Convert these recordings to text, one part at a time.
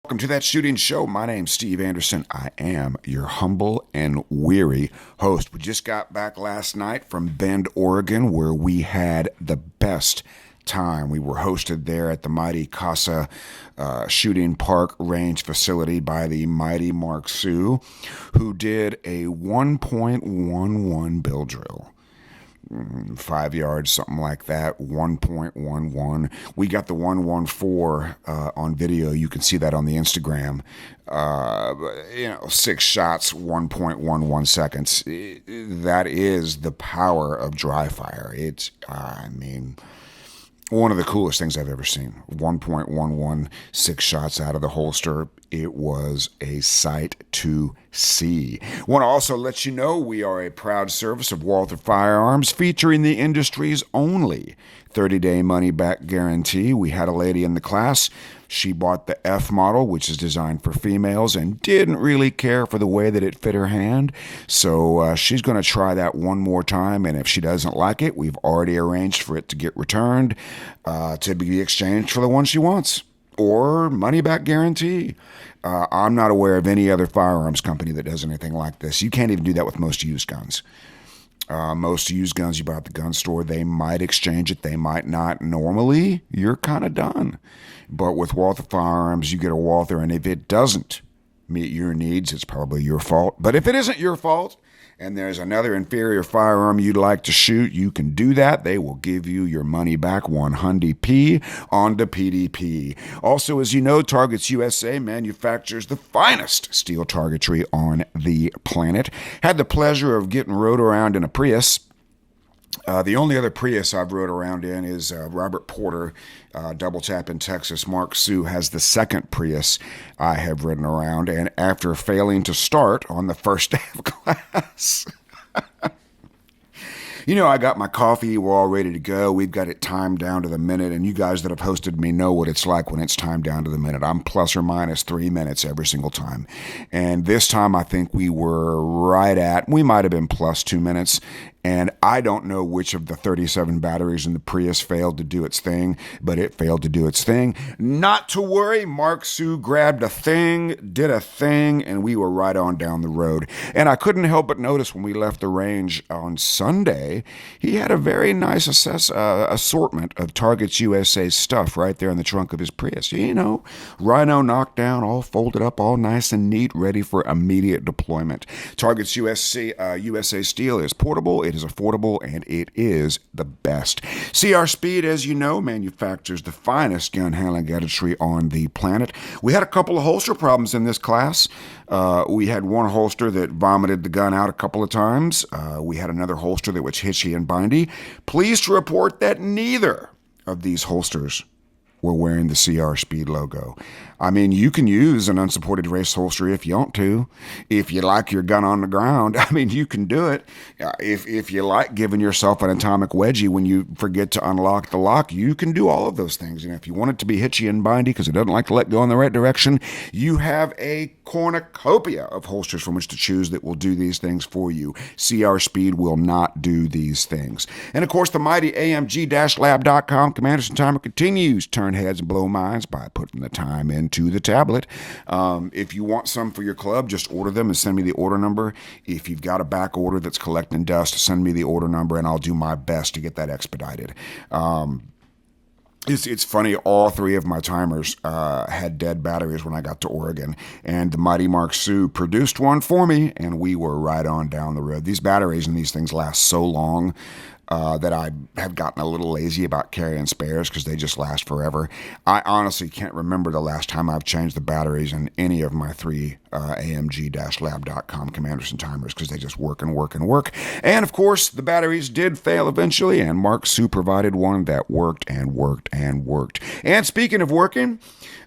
Welcome to That Shooting Show. My name's Steve Anderson. I am your humble and weary host. We just got back last night from Bend, Oregon, where we had the best time. We were hosted there at the mighty Casa Shooting Park Range facility by the mighty Mark Sue, who did a 1.11 bill drill. 5 yards, something like that, 1.11. We got the 114 on video. You can see that on the Instagram. 6 shots, 1.11 seconds. That is the power of dry fire. One of the coolest things I've ever seen. 1.11, 6 shots out of the holster. It was a sight to see. Want to also let you know we are a proud service of Walther Firearms, featuring the industry's only 30-day money-back guarantee. We had a lady in the class. She bought the F model, which is designed for females, and didn't really care for the way that it fit her hand. So she's going to try that one more time, and if she doesn't like it, we've already arranged for it to get returned to be exchanged for the one she wants, or money-back guarantee. I'm not aware of any other firearms company that does anything like this. You can't even do that with most used guns. Most used guns you buy at the gun store, they might exchange it, they might not. Normally, you're kind of done. But with Walther Firearms, you get a Walther, and if it doesn't meet your needs, it's probably your fault. But if it isn't your fault, and there's another inferior firearm you'd like to shoot, you can do that. They will give you your money back, 100p on the PDP. Also, as you know, Targets USA manufactures the finest steel targetry on the planet. Had the pleasure of getting rode around in a Prius. The only other Prius I've rode around in is Robert Porter, Double Tap in Texas. Mark Sue has the second Prius I have ridden around, and after failing to start on the first day of class, I got my coffee. We're all ready to go. We've got it timed down to the minute, and you guys that have hosted me know what it's like when it's timed down to the minute. I'm plus or minus 3 minutes every single time. And this time I think we might have been plus 2 minutes. And I don't know which of the 37 batteries in the Prius failed to do its thing, but it failed to do its thing. Not to worry, Mark Sue grabbed a thing, did a thing, and we were right on down the road. And I couldn't help but notice when we left the range on Sunday, he had a very nice assortment of Targets USA stuff right there in the trunk of his Prius. Rhino knockdown, all folded up, all nice and neat, ready for immediate deployment. Targets USA steel is portable, it is affordable, and it is the best. CR Speed, as you know, manufactures the finest gun handling gadgetry on the planet. We had a couple of holster problems in this class. We had one holster that vomited the gun out a couple of times. We had another holster that was hitchy and bindy. Pleased to report that neither of these holsters were wearing the CR Speed logo. You can use an unsupported race holster if you want to. If you like your gun on the ground, you can do it. If you like giving yourself an atomic wedgie when you forget to unlock the lock, you can do all of those things. And if you want it to be hitchy and bindy because it doesn't like to let go in the right direction, you have a cornucopia of holsters from which to choose that will do these things for you. CR Speed will not do these things. And of course, the mighty AMG-Lab.com Commanderson Timer continues to turn heads and blow minds by putting the time into the tablet. If you want some for your club, just order them and send me the order number. If you've got a back order that's collecting dust, send me the order number and I'll do my best to get that expedited. It's funny, all three of my timers had dead batteries when I got to Oregon, and the mighty Mark Sue produced one for me, and we were right on down the road. These batteries and these things last so long that I have gotten a little lazy about carrying spares because they just last forever. I honestly can't remember the last time I've changed the batteries in any of my three AMG-Lab.com Commanderson timers because they just work and work and work. And of course, the batteries did fail eventually, and Mark Sue provided one that worked and worked and worked. And speaking of working,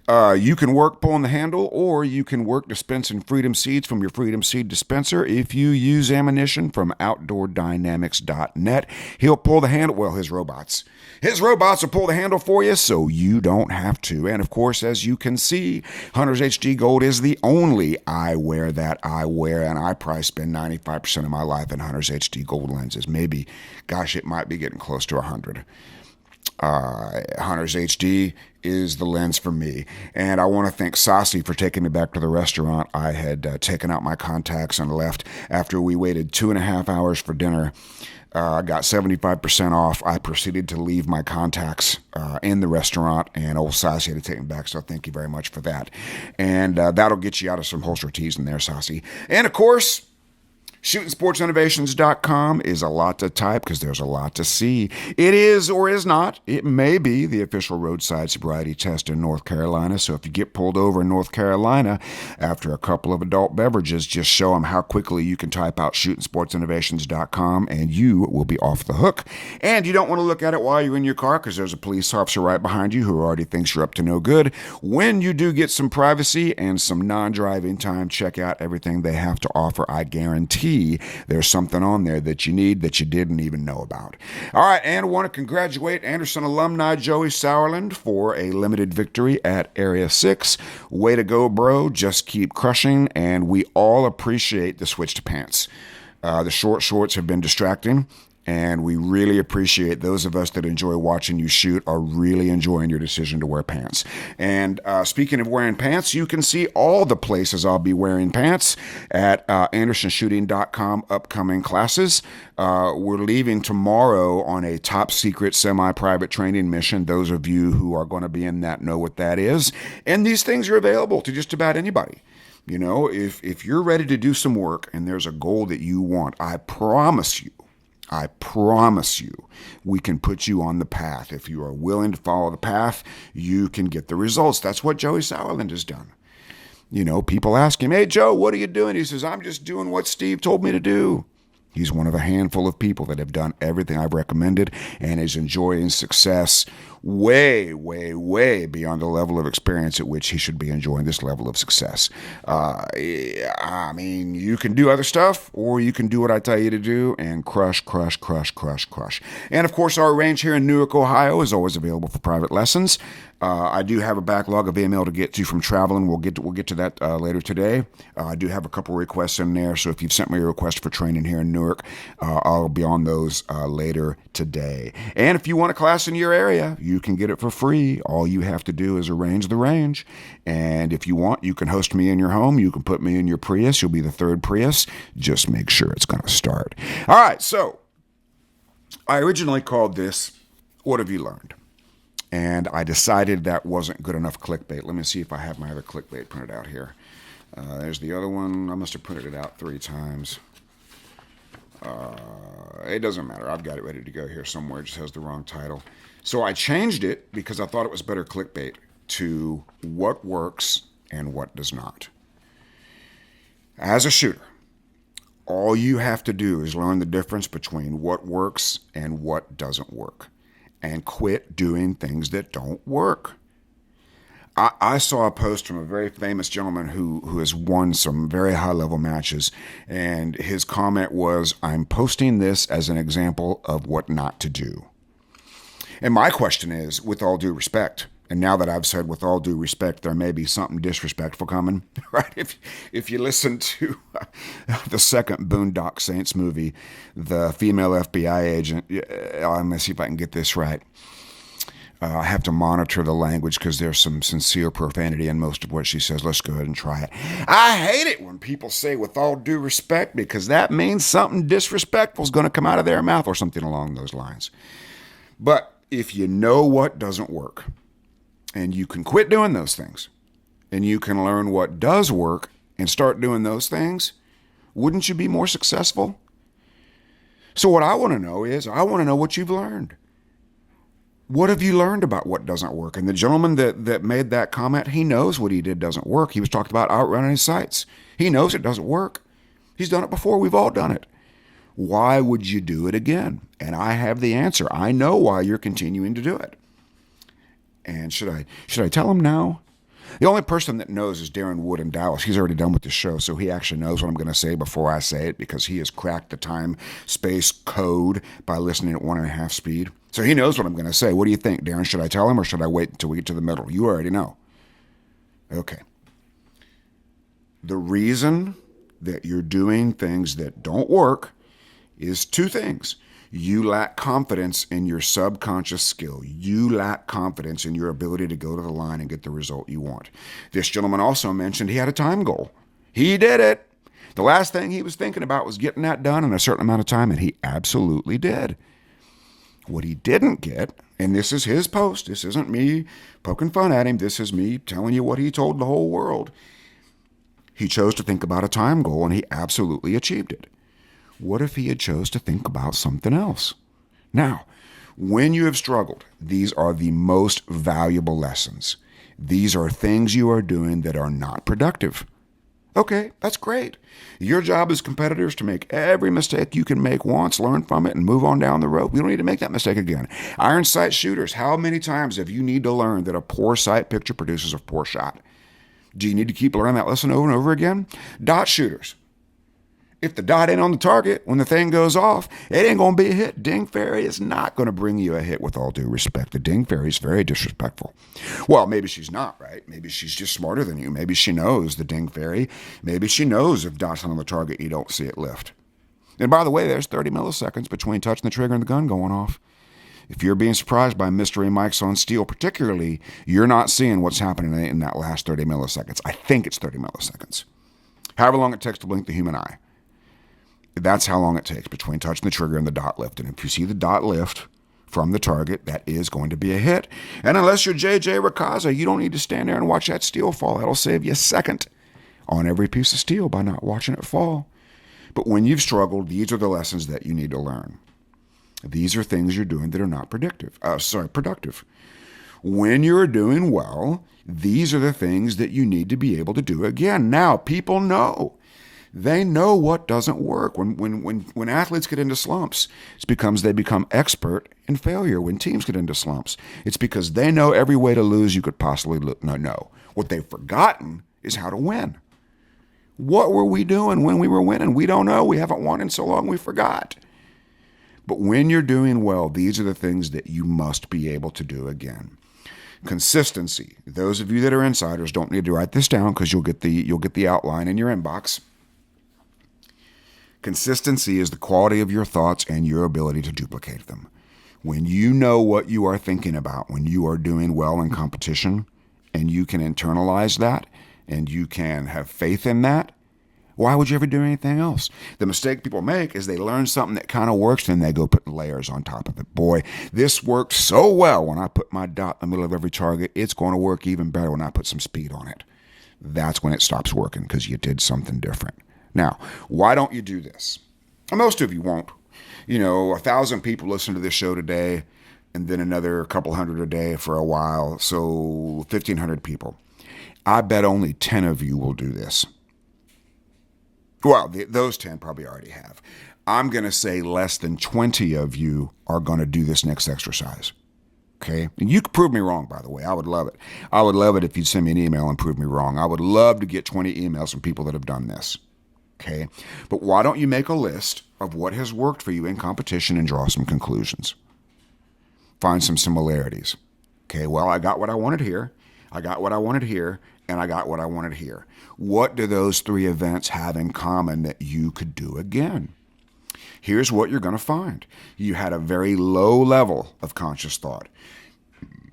you can work pulling the handle, or you can work dispensing Freedom Seeds from your Freedom Seed dispenser if you use ammunition from OutdoorDynamics.net. He'll pull the handle, well, his robots will pull the handle for you so you don't have to. And of course, as you can see, Hunter's HD Gold is the only eyewear that I wear, and I probably spend 95% of my life in Hunter's HD Gold lenses. Maybe, gosh, it might be getting close to 100. Hunter's HD is the lens for me. And I want to thank Sasi for taking me back to the restaurant. I had taken out my contacts and left after we waited 2.5 hours for dinner. I got 75% off. I proceeded to leave my contacts in the restaurant, and old Sasi had to take them back, so thank you very much for that. And that'll get you out of some holster tees in there, Sasi. And of course, ShootingSportsInnovations.com is a lot to type because there's a lot to see. It is or is not. It may be the official roadside sobriety test in North Carolina. So if you get pulled over in North Carolina after a couple of adult beverages, just show them how quickly you can type out ShootingSportsInnovations.com and you will be off the hook. And you don't want to look at it while you're in your car because there's a police officer right behind you who already thinks you're up to no good. When you do get some privacy and some non-driving time, check out everything they have to offer. I guarantee there's something on there that you need that you didn't even know about. All right, and I want to congratulate Anderson alumni Joey Sauerland for a limited victory at Area 6. Way to go, bro. Just keep crushing, and we all appreciate the switch to pants. The short shorts have been distracting, and we really appreciate those of us that enjoy watching you shoot are really enjoying your decision to wear pants. And speaking of wearing pants, you can see all the places I'll be wearing pants at AndersonShooting.com upcoming classes. We're leaving tomorrow on a top secret semi-private training mission. Those of you who are going to be in that know what that is. And these things are available to just about anybody. You know, if you're ready to do some work and there's a goal that you want, I promise you, we can put you on the path. If you are willing to follow the path, you can get the results. That's what Joey Sauerland has done. You know, people ask him, hey, Joe, what are you doing? He says, I'm just doing what Steve told me to do. He's one of a handful of people that have done everything I've recommended and is enjoying success way, way, way beyond the level of experience at which he should be enjoying this level of success. I mean, you can do other stuff or you can do what I tell you to do and crush, crush, crush, crush, crush. And of course, our range here in Newark, Ohio is always available for private lessons. I do have a backlog of email to get to from traveling. We'll get to that later today. I do have a couple requests in there, so if you've sent me a request for training here in Newark, I'll be on those later today. And if you want a class in your area, you can get it for free. All you have to do is arrange the range. And if you want, you can host me in your home. You can put me in your Prius. You'll be the third Prius. Just make sure it's going to start. All right, so I originally called this, What Have You Learned? And I decided that wasn't good enough clickbait. Let me see if I have my other clickbait printed out here. There's the other one. I must have printed it out 3 times. It doesn't matter. I've got it ready to go here somewhere. It just has the wrong title. So I changed it because I thought it was better clickbait to what works and what does not. As a shooter, all you have to do is learn the difference between what works and what doesn't work. And quit doing things that don't work. I saw a post from a very famous gentleman who has won some very high-level matches, and his comment was, I'm posting this as an example of what not to do. And my question is, with all due respect, and now that I've said with all due respect, there may be something disrespectful coming, right? If you listen to the second Boondock Saints movie, the female FBI agent, I'm going to see if I can get this right. I have to monitor the language because there's some sincere profanity in most of what she says. Let's go ahead and try it. I hate it when people say with all due respect because that means something disrespectful is going to come out of their mouth or something along those lines. But if you know what doesn't work, and you can quit doing those things, and you can learn what does work and start doing those things, wouldn't you be more successful? So what I want to know is, I want to know what you've learned. What have you learned about what doesn't work? And the gentleman that made that comment, he knows what he did doesn't work. He was talking about outrunning his sights. He knows it doesn't work. He's done it before. We've all done it. Why would you do it again? And I have the answer. I know why you're continuing to do it. And should I tell him now? The only person that knows is Darren Wood in Dallas. He's already done with the show, so he actually knows what I'm going to say before I say it because he has cracked the time-space code by listening at 1.5 speed. So he knows what I'm going to say. What do you think, Darren? Should I tell him or should I wait until we get to the middle? You already know. Okay. The reason that you're doing things that don't work is 2 things. You lack confidence in your subconscious skill. You lack confidence in your ability to go to the line and get the result you want. This gentleman also mentioned he had a time goal. He did it. The last thing he was thinking about was getting that done in a certain amount of time, and he absolutely did. What he didn't get, and this is his post, this isn't me poking fun at him, this is me telling you what he told the whole world. He chose to think about a time goal, and he absolutely achieved it. What if he had chose to think about something else? Now, when you have struggled, these are the most valuable lessons. These are things you are doing that are not productive. Okay, that's great. Your job as competitors to make every mistake you can make once, learn from it, and move on down the road. We don't need to make that mistake again. Iron sight shooters, how many times have you need to learn that a poor sight picture produces a poor shot? Do you need to keep learning that lesson over and over again? Dot shooters. If the dot ain't on the target, when the thing goes off, it ain't going to be a hit. Ding Fairy is not going to bring you a hit with all due respect. The Ding Fairy is very disrespectful. Well, maybe she's not, right? Maybe she's just smarter than you. Maybe she knows the Ding Fairy. Maybe she knows if dot's not on the target, you don't see it lift. And by the way, there's 30 milliseconds between touching the trigger and the gun going off. If you're being surprised by mystery mics on steel, particularly, you're not seeing what's happening in that last 30 milliseconds. I think it's 30 milliseconds. However long it takes to blink the human eye. That's how long it takes between touching the trigger and the dot lift. And if you see the dot lift from the target, that is going to be a hit. And unless you're J.J. Rakaza, you don't need to stand there and watch that steel fall. That'll save you a second on every piece of steel by not watching it fall. But when you've struggled, these are the lessons that you need to learn. These are things you're doing that are not productive. When you're doing well, these are the things that you need to be able to do again. Now, people know. They know what doesn't work. When athletes get into slumps, it's because they become expert in failure. When teams get into slumps, it's because they know every way to lose you could possibly know. What they've forgotten is how to win. What were we doing when we were winning? We don't know. We haven't won in so long we forgot. But when you're doing well, these are the things that you must be able to do again. Consistency. Those of you that are insiders don't need to write this down because you'll get the outline in your inbox. Consistency is the quality of your thoughts and your ability to duplicate them. When you know what you are thinking about, when you are doing well in competition, and you can internalize that, and you can have faith in that, why would you ever do anything else? The mistake people make is they learn something that kind of works, then they go put layers on top of it. Boy, this worked so well when I put my dot in the middle of every target. It's going to work even better when I put some speed on it. That's when it stops working because you did something different. Now, why don't you do this? Most of you won't. 1,000 people listen to this show today, and then another couple hundred a day for a while, so 1,500 people. I bet only 10 of you will do this. Well, those 10 probably already have. I'm going to say less than 20 of you are going to do this next exercise. Okay? And you can prove me wrong, by the way. I would love it. I would love it if you'd send me an email and prove me wrong. I would love to get 20 emails from people that have done this. Okay? But why don't you make a list of what has worked for you in competition and draw some conclusions? Find some similarities. Okay, well, I got what I wanted here, I got what I wanted here, and I got what I wanted here. What do those three events have in common that you could do again? Here's what you're going to find. You had a very low level of conscious thought.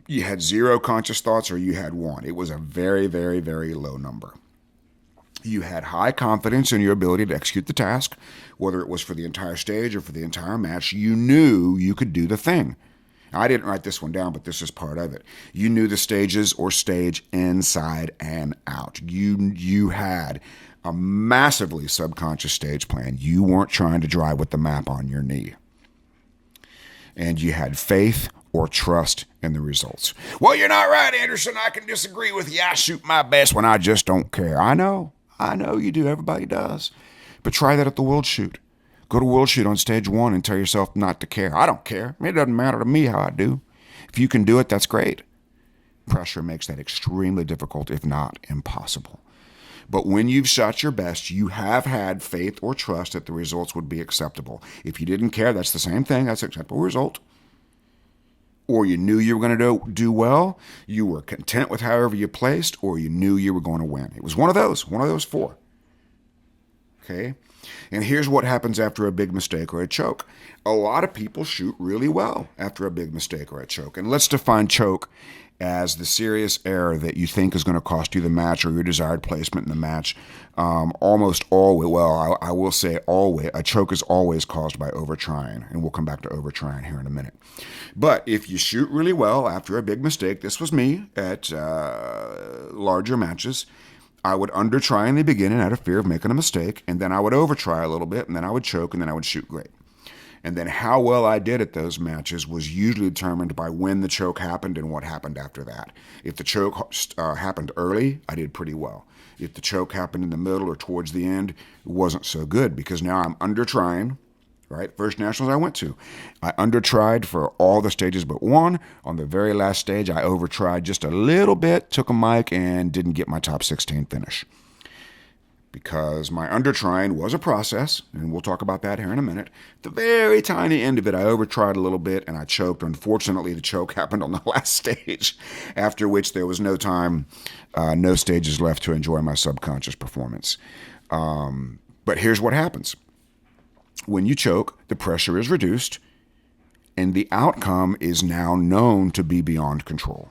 You had 0 conscious thoughts or you had 1. It was a very, very, very low number. You had high confidence in your ability to execute the task, whether it was for the entire stage or for the entire match. You knew you could do the thing. I didn't write this one down, but this is part of it. You knew the stages or stage inside and out. You had a massively subconscious stage plan. You weren't trying to drive with the map on your knee. And you had faith or trust in the results. Well, you're not right, Anderson. I can disagree with you. I shoot my best when I just don't care. I know you do. Everybody does. But try that at the World Shoot. Go to World Shoot on stage 1 and tell yourself not to care. I don't care. It doesn't matter to me how I do. If you can do it, that's great. Pressure makes that extremely difficult, if not impossible. But when you've shot your best, you have had faith or trust that the results would be acceptable. If you didn't care, that's the same thing. That's an acceptable result. Or you knew you were going to do well, you were content with however you placed, or you knew you were going to win. It was one of those 4. Okay? And here's what happens after a big mistake or a choke. A lot of people shoot really well after a big mistake or a choke. And let's define choke as the serious error that you think is going to cost you the match or your desired placement in the match. Almost always, well, I will say always, a choke is always caused by overtrying. And we'll come back to overtrying here in a minute. But if you shoot really well after a big mistake, this was me at larger matches, I would undertry in the beginning out of fear of making a mistake, and then I would overtry a little bit, and then I would choke, and then I would shoot great. And then how well I did at those matches was usually determined by when the choke happened and what happened after that. If the choke happened early, I did pretty well. If the choke happened in the middle or towards the end, it wasn't so good because now I'm undertrying. Right? First Nationals I went to, I undertried for all the stages but one. On the very last stage, I overtried just a little bit, took a mic, and didn't get my top 16 finish. Because my undertrying was a process, and we'll talk about that here in a minute. At the very tiny end of it, I overtried a little bit, and I choked. Unfortunately, the choke happened on the last stage, after which there was no time, no stages left to enjoy my subconscious performance. But here's what happens. When you choke, the pressure is reduced, and the outcome is now known to be beyond control.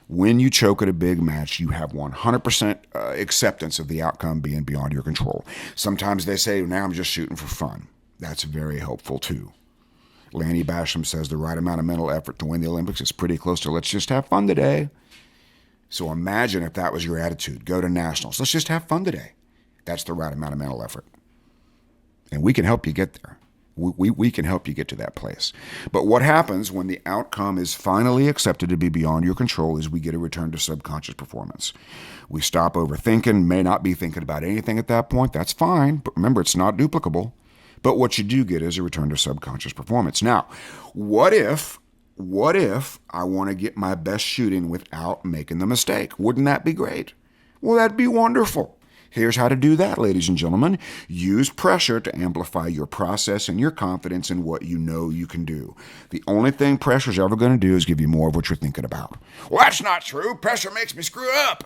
When you choke at a big match, you have 100% acceptance of the outcome being beyond your control. Sometimes they say, now I'm just shooting for fun. That's very helpful too. Lanny Basham says the right amount of mental effort to win the Olympics is pretty close to let's just have fun today. So imagine if that was your attitude. Go to nationals. Let's just have fun today. That's the right amount of mental effort. And we can help you get there. We can help you get to that place. But what happens when the outcome is finally accepted to be beyond your control is we get a return to subconscious performance. We stop overthinking, may not be thinking about anything at that point. That's fine. But remember, it's not duplicable. But what you do get is a return to subconscious performance. Now, what if I want to get my best shooting without making the mistake? Wouldn't that be great? Well, that'd be wonderful. Here's how to do that, ladies and gentlemen. Use pressure to amplify your process and your confidence in what you know you can do. The only thing pressure's ever going to do is give you more of what you're thinking about. Well, that's not true. Pressure makes me screw up.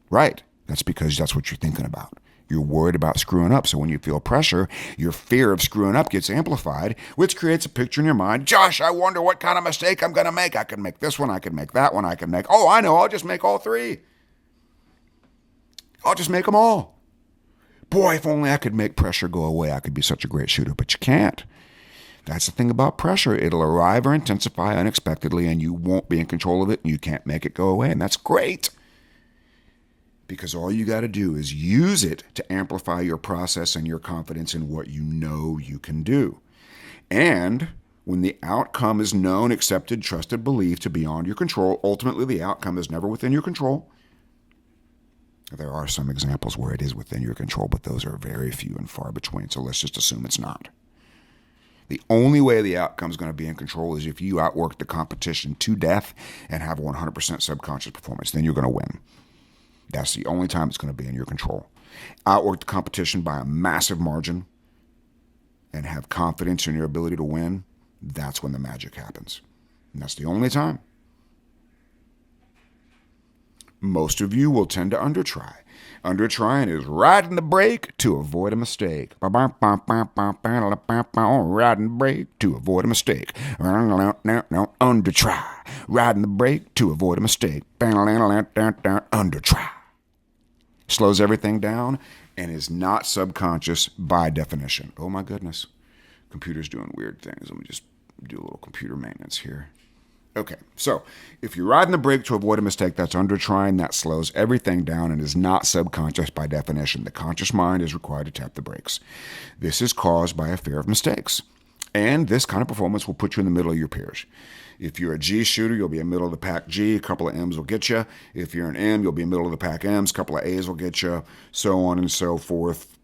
Right. That's because that's what you're thinking about. You're worried about screwing up. So when you feel pressure, your fear of screwing up gets amplified, which creates a picture in your mind. Josh, I wonder what kind of mistake I'm going to make. I can make this one. I can make that one. I can make, oh, I know. I'll just make all three. I'll just make them all. Boy, if only I could make pressure go away, I could be such a great shooter, but you can't. That's the thing about pressure. It'll arrive or intensify unexpectedly, and you won't be in control of it, and you can't make it go away, and that's great. Because all you got to do is use it to amplify your process and your confidence in what you know you can do. And when the outcome is known, accepted, trusted, believed to be beyond your control, ultimately the outcome is never within your control. There are some examples where it is within your control, but those are very few and far between, so let's just assume it's not. The only way the outcome is going to be in control is if you outwork the competition to death and have 100% subconscious performance. Then you're going to win. That's the only time it's going to be in your control. Outwork the competition by a massive margin and have confidence in your ability to win. That's when the magic happens. And that's the only time. Most of you will tend to undertry. Undertrying is riding the brake to avoid a mistake. Riding the brake to avoid a mistake. Undertry. Riding the brake to avoid a mistake. Undertry. Slows everything down and is not subconscious by definition. Oh my goodness. Computer's doing weird things. Let me just do a little computer maintenance here. Okay, so if you're riding the brake to avoid a mistake, that's undertrying, that slows everything down and is not subconscious by definition. The conscious mind is required to tap the brakes. This is caused by a fear of mistakes. And this kind of performance will put you in the middle of your peers. If you're a G shooter, you'll be a middle of the pack G, a couple of M's will get you. If you're an M, you'll be middle of the pack M's, a couple of A's will get you, so on and so forth,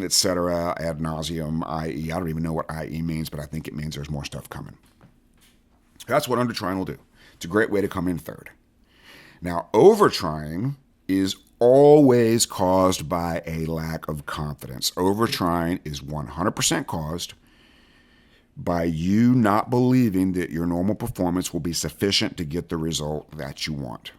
etc. ad nauseum, i.e. I don't even know what i.e. means, but I think it means there's more stuff coming. That's what undertrying will do. It's a great way to come in third. Now, overtrying is always caused by a lack of confidence. Overtrying is 100% caused by you not believing that your normal performance will be sufficient to get the result that you want.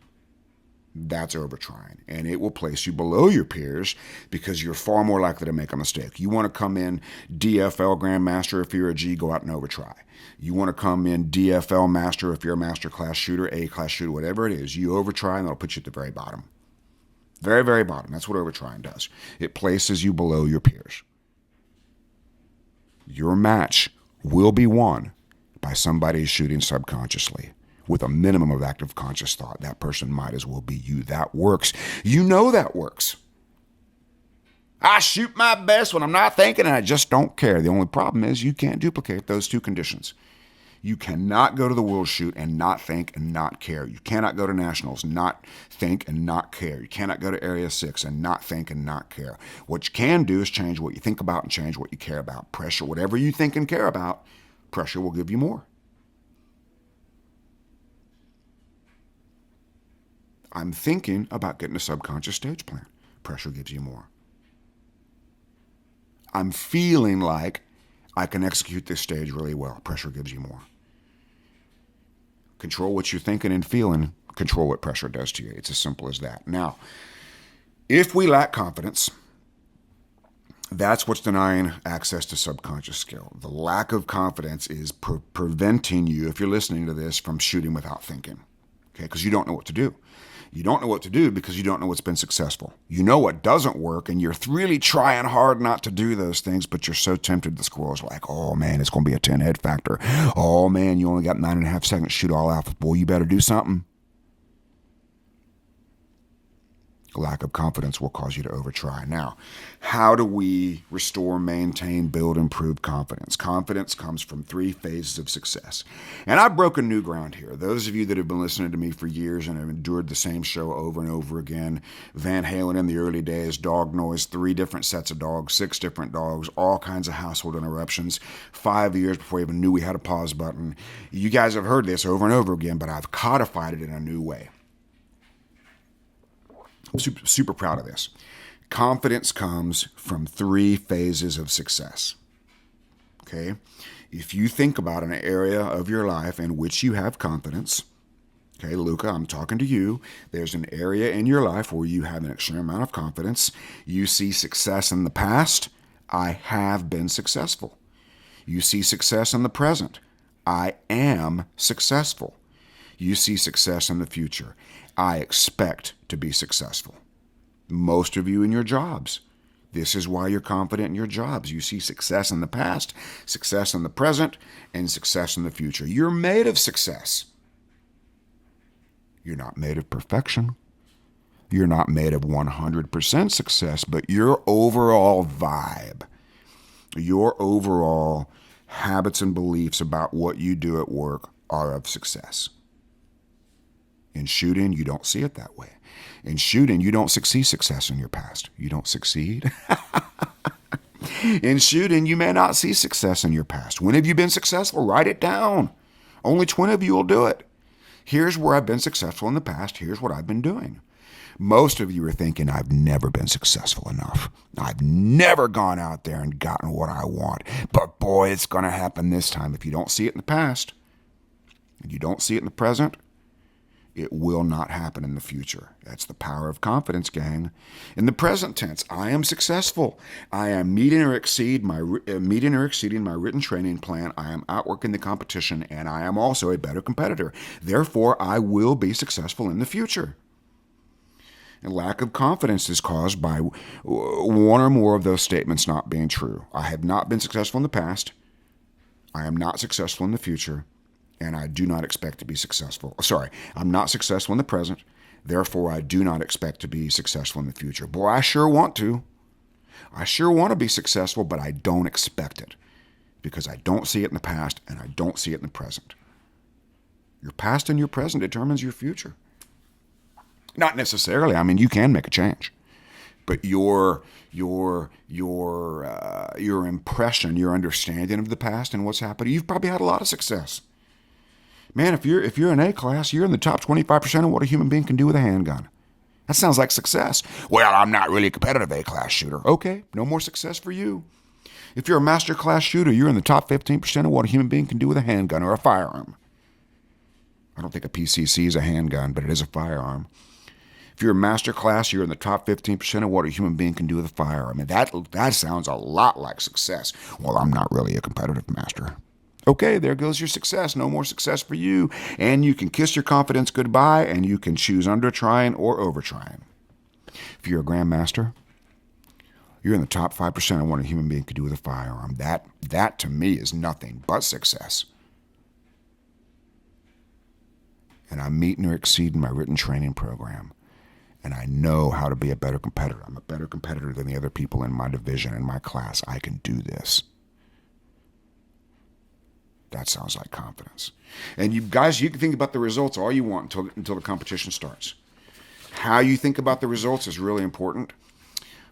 That's overtrying, and it will place you below your peers because you're far more likely to make a mistake. You want to come in DFL Grandmaster if you're a G, go out and overtry. You want to come in DFL Master if you're a Master Class Shooter, A Class Shooter, whatever it is. You overtry, and that'll put you at the very bottom. Very, very bottom. That's what overtrying does. It places you below your peers. Your match will be won by somebody shooting subconsciously with a minimum of active conscious thought. That person might as well be you. That works. You know that works. I shoot my best when I'm not thinking and I just don't care. The only problem is you can't duplicate those two conditions. You cannot go to the World Shoot and not think and not care. You cannot go to Nationals, not think and not care. You cannot go to Area 6 and not think and not care. What you can do is change what you think about and change what you care about. Pressure, whatever you think and care about, pressure will give you more. I'm thinking about getting a subconscious stage plan. Pressure gives you more. I'm feeling like I can execute this stage really well. Pressure gives you more. Control what you're thinking and feeling, control what pressure does to you. It's as simple as that. Now, if we lack confidence, that's what's denying access to subconscious skill. The lack of confidence is preventing you, if you're listening to this, from shooting without thinking. Okay, because you don't know what to do. You don't know what to do because you don't know what's been successful. You know what doesn't work, and you're really trying hard not to do those things, but you're so tempted. The squirrel's like, oh, man, it's going to be a 10-head factor. Oh, man, you only got 9.5 seconds to shoot all alpha. Boy, you better do something. Lack of confidence will cause you to overtry. Now, how do we restore, maintain, build, improve confidence? Confidence comes from 3 phases of success. And I've broken new ground here. Those of you that have been listening to me for years and have endured the same show over and over again, Van Halen in the early days, dog noise, 3 different sets of dogs, 6 different dogs, all kinds of household interruptions, 5 years before we even knew we had a pause button. You guys have heard this over and over again, but I've codified it in a new way. I'm super proud of this. Confidence comes from 3 phases of success. Okay? If you think about an area of your life in which you have confidence, okay, Luca, I'm talking to you. There's an area in your life where you have an extreme amount of confidence. You see success in the past. I have been successful. You see success in the present. I am successful. You see success in the future. I expect to be successful. Most of you in your jobs. This is why you're confident in your jobs. You see success in the past, success in the present, and success in the future. You're made of success. You're not made of perfection. You're not made of 100% success, but your overall vibe, your overall habits and beliefs about what you do at work are of success. In shooting, you don't see it that way. In shooting, you don't see success in your past. You don't succeed. In shooting, you may not see success in your past. When have you been successful? Write it down. Only 20 of you will do it. Here's where I've been successful in the past. Here's what I've been doing. Most of you are thinking, I've never been successful enough. I've never gone out there and gotten what I want. But boy, it's going to happen this time. If you don't see it in the past, and you don't see it in the present, it will not happen in the future. That's the power of confidence, gang. In the present tense, I am successful. I am meeting or exceeding my written training plan. I am outworking the competition, and I am also a better competitor. Therefore, I will be successful in the future. And lack of confidence is caused by one or more of those statements not being true. I have not been successful in the past. I am not successful in the future. And I do not expect to be successful. I'm not successful in the present. Therefore, I do not expect to be successful in the future. Boy, I sure want to. I sure want to be successful, but I don't expect it because I don't see it in the past and I don't see it in the present. Your past and your present determines your future. Not necessarily. I mean, you can make a change, but your impression, your understanding of the past and what's happened, you've probably had a lot of success. Man, if you're an A class, you're in the top 25% of what a human being can do with a handgun. That sounds like success. Well, I'm not really a competitive A class shooter. Okay, no more success for you. If you're a master class shooter, you're in the top 15% of what a human being can do with a handgun or a firearm. I don't think a PCC is a handgun, but it is a firearm. If you're a master class, you're in the top 15% of what a human being can do with a firearm. And that sounds a lot like success. Well, I'm not really a competitive master. Okay, there goes your success. No more success for you. And you can kiss your confidence goodbye, and you can choose under trying or over trying. If you're a grandmaster, you're in the top 5% of what a human being could do with a firearm. That to me is nothing but success. And I'm meeting or exceeding my written training program. And I know how to be a better competitor. I'm a better competitor than the other people in my division, in my class. I can do this. That sounds like confidence. And you guys, you can think about the results all you want until the competition starts. How you think about the results is really important.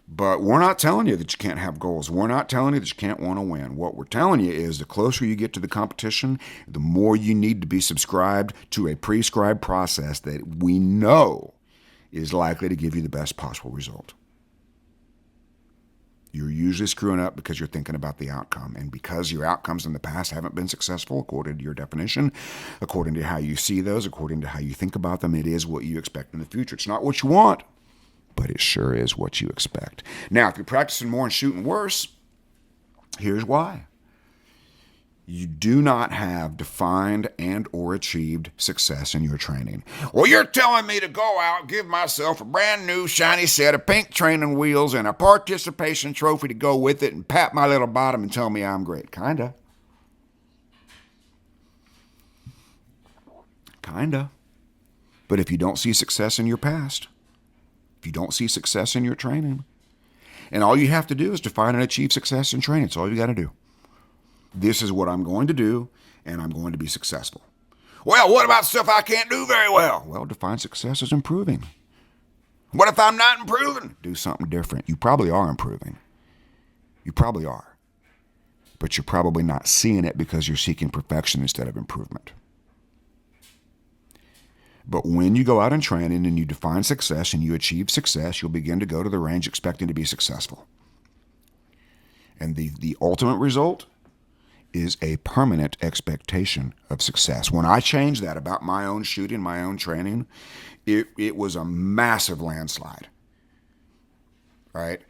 But we're not telling you that you can't have goals. We're not telling you that you can't want to win. What we're telling you is the closer you get to the competition, the more you need to be subscribed to a prescribed process that we know is likely to give you the best possible result. You're usually screwing up because you're thinking about the outcome. And because your outcomes in the past haven't been successful, according to your definition, according to how you see those, according to how you think about them, it is what you expect in the future. It's not what you want, but it sure is what you expect. Now, if you're practicing more and shooting worse, here's why. You do not have defined and or achieved success in your training. Well, you're telling me to go out, give myself a brand new shiny set of pink training wheels and a participation trophy to go with it and pat my little bottom and tell me I'm great. Kinda. But if you don't see success in your past, if you don't see success in your training, and all you have to do is define and achieve success in training. It's all you got to do. This is what I'm going to do, and I'm going to be successful. Well, what about stuff I can't do very well? Well, define success as improving. What if I'm not improving? Do something different. You probably are improving. You probably are. But you're probably not seeing it because you're seeking perfection instead of improvement. But when you go out in training and you define success and you achieve success, you'll begin to go to the range expecting to be successful. And the ultimate result is a permanent expectation of success. When I changed that about my own shooting, my own training, it was a massive landslide, right?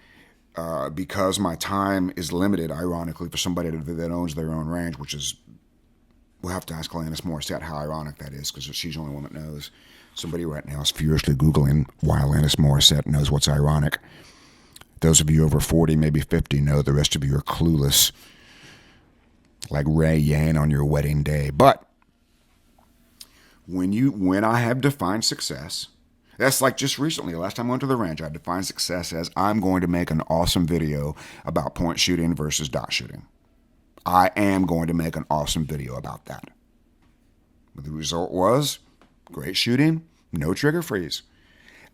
Because my time is limited, ironically, for somebody that owns their own range, which is, we'll have to ask Alanis Morissette how ironic that is, because she's the only one that knows. Somebody right now is furiously Googling why Alanis Morissette knows what's ironic. Those of you over 40, maybe 50 know. The rest of you are clueless, like Ray Yan on your wedding day. But when I have defined success, that's like just recently, last time I went to the range, I defined success as I'm going to make an awesome video about point shooting versus dot shooting. I am going to make an awesome video about that. The result was great shooting, no trigger freeze.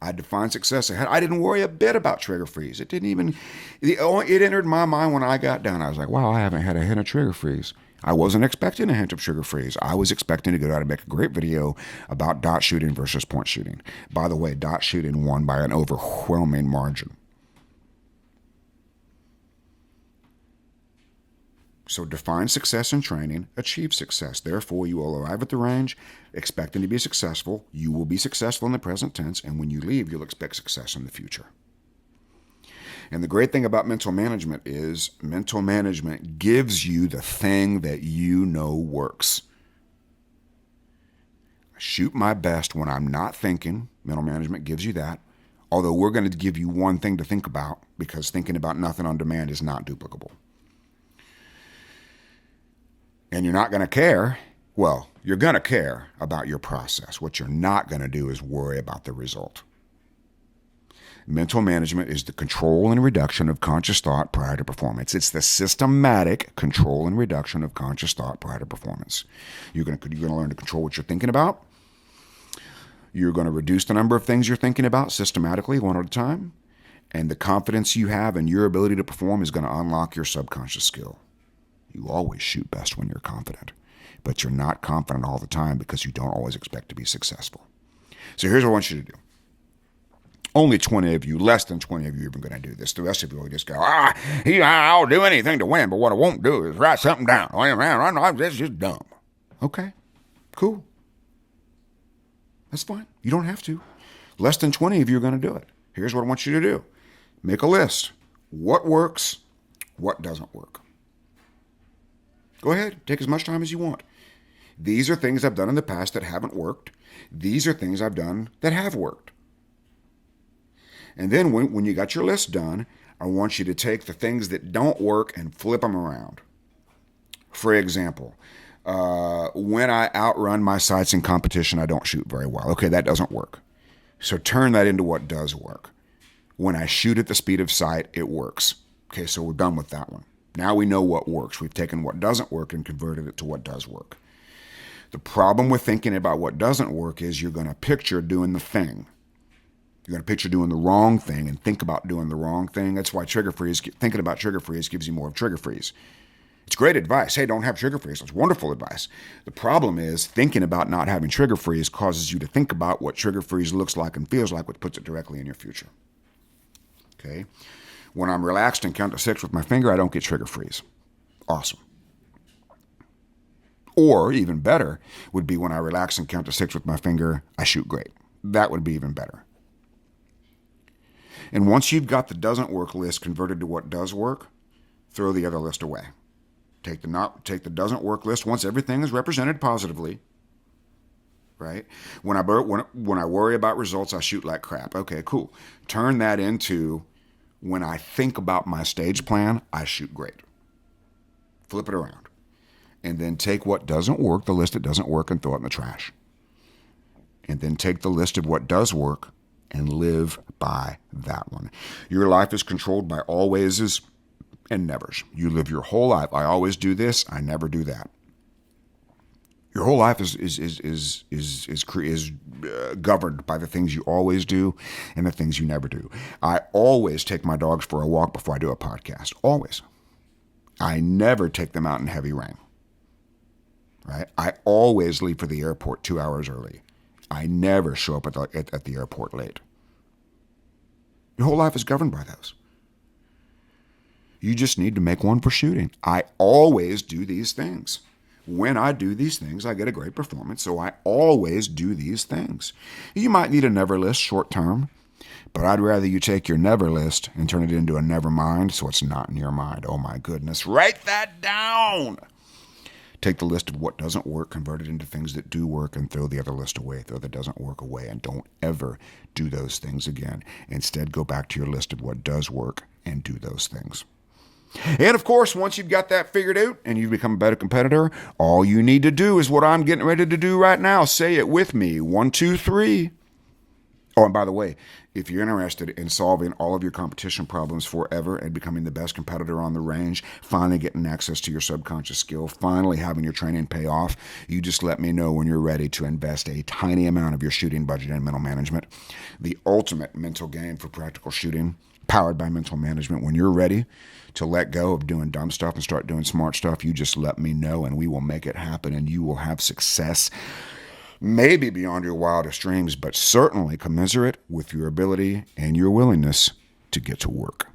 I defined success ahead. I didn't worry a bit about trigger freeze. It entered my mind when I got done. I was like, wow, I haven't had a hint of trigger freeze. I wasn't expecting a hint of trigger freeze. I was expecting to go out and make a great video about dot shooting versus point shooting. By the way, dot shooting won by an overwhelming margin. So define success in training, achieve success. Therefore, you will arrive at the range expecting to be successful. You will be successful in the present tense, and when you leave, you'll expect success in the future. And the great thing about mental management is mental management gives you the thing that you know works. I shoot my best when I'm not thinking. Mental management gives you that. Although we're going to give you one thing to think about, because thinking about nothing on demand is not duplicable. And you're not going to care. Well, you're going to care about your process. What you're not going to do is worry about the result. Mental management is the control and reduction of conscious thought prior to performance. It's the systematic control and reduction of conscious thought prior to performance. You're going to learn to control what you're thinking about. You're going to reduce the number of things you're thinking about systematically, one at a time. And the confidence you have in your ability to perform is going to unlock your subconscious skill. You always shoot best when you're confident, but you're not confident all the time because you don't always expect to be successful. So here's what I want you to do. Only 20 of you, less than 20 of you are even going to do this. The rest of you will just go, I'll do anything to win, but what I won't do is write something down. That's just dumb. Okay, cool. That's fine. You don't have to. Less than 20 of you are going to do it. Here's what I want you to do. Make a list. What works? What doesn't work? Go ahead. Take as much time as you want. These are things I've done in the past that haven't worked. These are things I've done that have worked. And then when you got your list done, I want you to take the things that don't work and flip them around. For example, when I outrun my sights in competition, I don't shoot very well. Okay, that doesn't work. So turn that into what does work. When I shoot at the speed of sight, it works. Okay, so we're done with that one. Now we know what works. We've taken what doesn't work and converted it to what does work. The problem with thinking about what doesn't work is you're going to picture doing the thing. You're going to picture doing the wrong thing and think about doing the wrong thing. That's why thinking about trigger freeze gives you more of trigger freeze. It's great advice. Hey, don't have trigger freeze. That's wonderful advice. The problem is thinking about not having trigger freeze causes you to think about what trigger freeze looks like and feels like, which puts it directly in your future. Okay? When I'm relaxed and count to 6 with my finger, I don't get trigger freeze. Awesome. Or, even better, would be when I relax and count to 6 with my finger, I shoot great. That would be even better. And once you've got the doesn't work list converted to what does work, throw the other list away. Take the doesn't work list once everything is represented positively. Right? When I worry about results, I shoot like crap. Okay, cool. Turn that into when I think about my stage plan, I shoot great. Flip it around. And then take what doesn't work, the list that doesn't work, and throw it in the trash. And then take the list of what does work and live by that one. Your life is controlled by alwayses and nevers. You live your whole life. I always do this. I never do that. Your whole life is governed by the things you always do and the things you never do. I always take my dogs for a walk before I do a podcast. Always. I never take them out in heavy rain. Right? I always leave for the airport 2 hours early. I never show up at the airport late. Your whole life is governed by those. You just need to make one for shooting. I always do these things. When I do these things, I get a great performance, so I always do these things. You might need a never list short term, but I'd rather you take your never list and turn it into a never mind so it's not in your mind. Oh my goodness, write that down! Take the list of what doesn't work, convert it into things that do work, and throw the other list away. Throw the doesn't work away, and don't ever do those things again. Instead, go back to your list of what does work and do those things. And of course, once you've got that figured out and you've become a better competitor, all you need to do is what I'm getting ready to do right now. Say it with me. 1, 2, 3. Oh, and by the way, if you're interested in solving all of your competition problems forever and becoming the best competitor on the range, finally getting access to your subconscious skill, finally having your training pay off, you just let me know when you're ready to invest a tiny amount of your shooting budget in mental management. The ultimate mental game for practical shooting, powered by mental management. When you're ready to let go of doing dumb stuff and start doing smart stuff, you just let me know and we will make it happen and you will have success. Maybe beyond your wildest dreams, but certainly commensurate with your ability and your willingness to get to work.